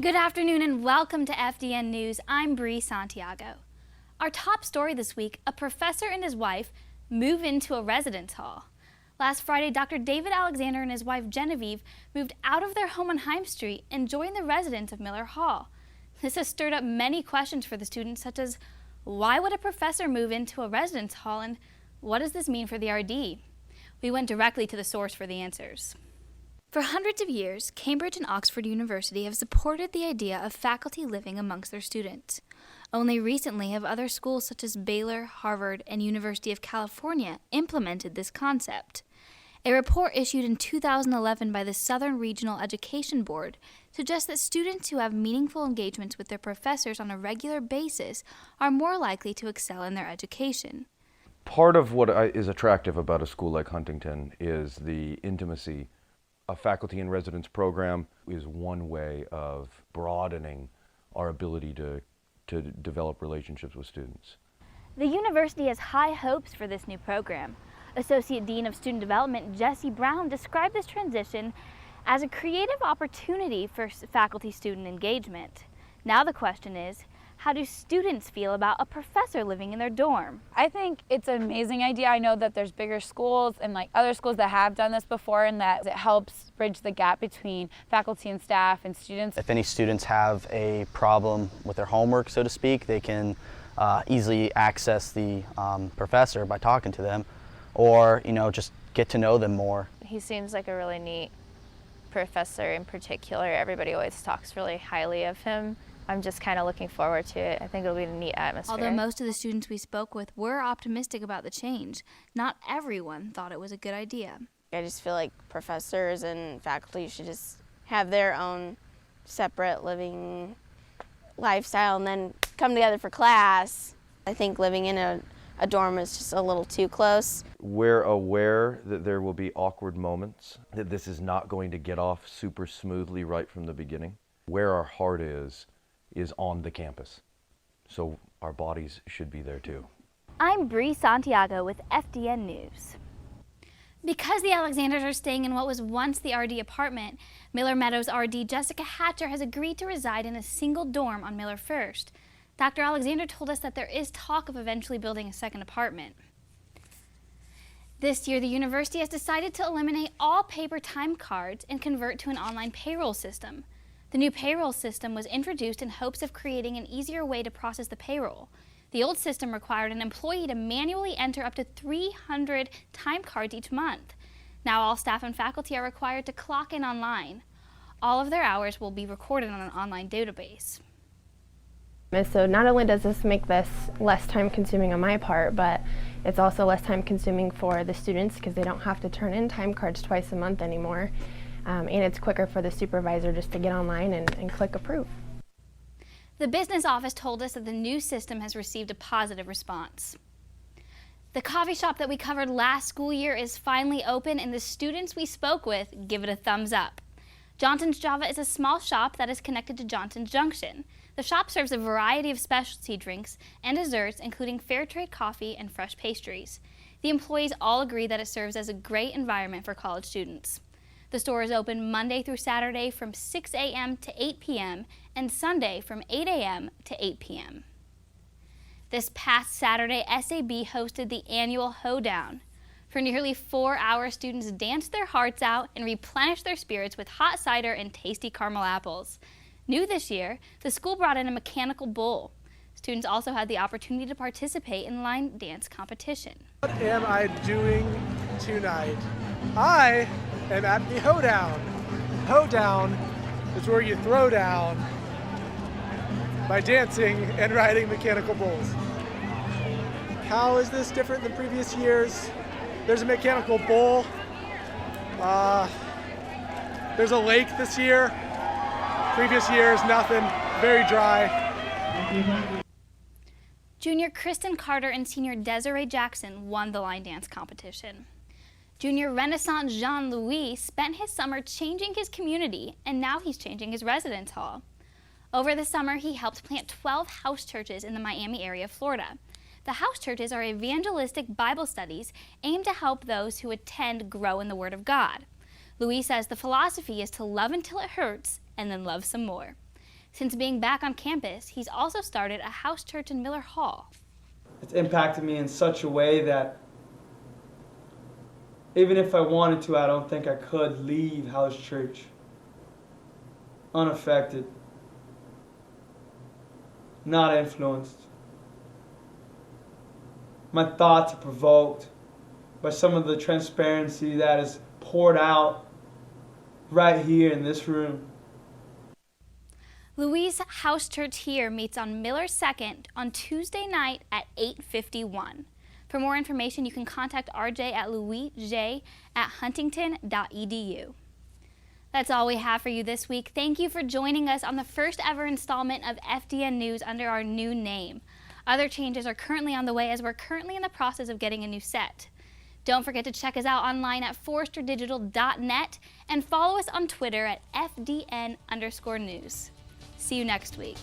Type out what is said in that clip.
Good afternoon and welcome to FDN News. I'm Bree Santiago. Our top story this week, a professor and his wife move into a residence hall. Last Friday, Dr. David Alexander and his wife Genevieve moved out of their home on Heim Street and joined the residents of Miller Hall. This has stirred up many questions for the students, such as why would a professor move into a residence hall and what does this mean for the RD? We went directly to the source for the answers. For hundreds of years, Cambridge and Oxford University have supported the idea of faculty living amongst their students. Only recently have other schools such as Baylor, Harvard, and University of California implemented this concept. A report issued in 2011 by the Southern Regional Education Board suggests that students who have meaningful engagements with their professors on a regular basis are more likely to excel in their education. Part of what is attractive about a school like Huntington is the intimacy. A faculty in residence program is one way of broadening our ability to develop relationships with students. The university has high hopes for this new program. Associate Dean of Student Development Jesse Brown described this transition as a creative opportunity for faculty-student engagement. Now the question is, how do students feel about a professor living in their dorm? I think it's an amazing idea. I know that there's bigger schools and other schools that have done this before, and that it helps bridge the gap between faculty and staff and students. If any students have a problem with their homework, so to speak, they can easily access the professor by talking to them, or just get to know them more. He seems like a really neat professor in particular. Everybody always talks really highly of him. I'm just kind of looking forward to it. I think it'll be a neat atmosphere. Although most of the students we spoke with were optimistic about the change, not everyone thought it was a good idea. I just feel like professors and faculty should just have their own separate living lifestyle and then come together for class. I think living in a dorm is just a little too close. We're aware that there will be awkward moments, that this is not going to get off super smoothly right from the beginning. Where our heart is on the campus. So our bodies should be there too. I'm Bree Santiago with FDN News. Because the Alexanders are staying in what was once the RD apartment, Miller Meadows RD Jessica Hatcher has agreed to reside in a single dorm on Miller First. Dr. Alexander told us that there is talk of eventually building a second apartment. This year, the university has decided to eliminate all paper time cards and convert to an online payroll system. The new payroll system was introduced in hopes of creating an easier way to process the payroll. The old system required an employee to manually enter up to 300 time cards each month. Now all staff and faculty are required to clock in online. All of their hours will be recorded on an online database. So not only does this make this less time consuming on my part, but it's also less time consuming for the students because they don't have to turn in time cards twice a month anymore. And it's quicker for the supervisor just to get online and click approve. The business office told us that the new system has received a positive response. The coffee shop that we covered last school year is finally open, and the students we spoke with give it a thumbs up. Johnson's Java is a small shop that is connected to Johnson's Junction. The shop serves a variety of specialty drinks and desserts, including fair trade coffee and fresh pastries. The employees all agree that it serves as a great environment for college students. The store is open Monday through Saturday from 6 a.m. to 8 p.m. and Sunday from 8 a.m. to 8 p.m. This past Saturday, SAB hosted the annual Hoedown. For nearly 4 hours, students danced their hearts out and replenished their spirits with hot cider and tasty caramel apples. New this year, the school brought in a mechanical bull. Students also had the opportunity to participate in line dance competition. What am I doing tonight? I am at the Hoedown. Hoedown is where you throw down by dancing and riding mechanical bulls. How is this different than previous years? There's a mechanical bull. There's a lake this year. Previous years, nothing. Very dry. Junior Kristen Carter and senior Desiree Jackson won the line dance competition. Junior Renaissance Jean-Louis spent his summer changing his community, and now he's changing his residence hall. Over the summer, he helped plant 12 house churches in the Miami area of Florida. The house churches are evangelistic Bible studies aimed to help those who attend grow in the Word of God. Louis says the philosophy is to love until it hurts and then love some more. Since being back on campus, he's also started a house church in Miller Hall. It's impacted me in such a way that even if I wanted to, I don't think I could leave house church unaffected, not influenced. My thoughts are provoked by some of the transparency that is poured out right here in this room. Louis' house church here meets on Miller 2nd on Tuesday night at 8:51. For more information, you can contact RJ at louisj@huntington.edu. That's all we have for you this week. Thank you for joining us on the first ever installment of FDN News under our new name. Other changes are currently on the way as we're currently in the process of getting a new set. Don't forget to check us out online at forresterdigital.net and follow us on Twitter at FDN_news. See you next week.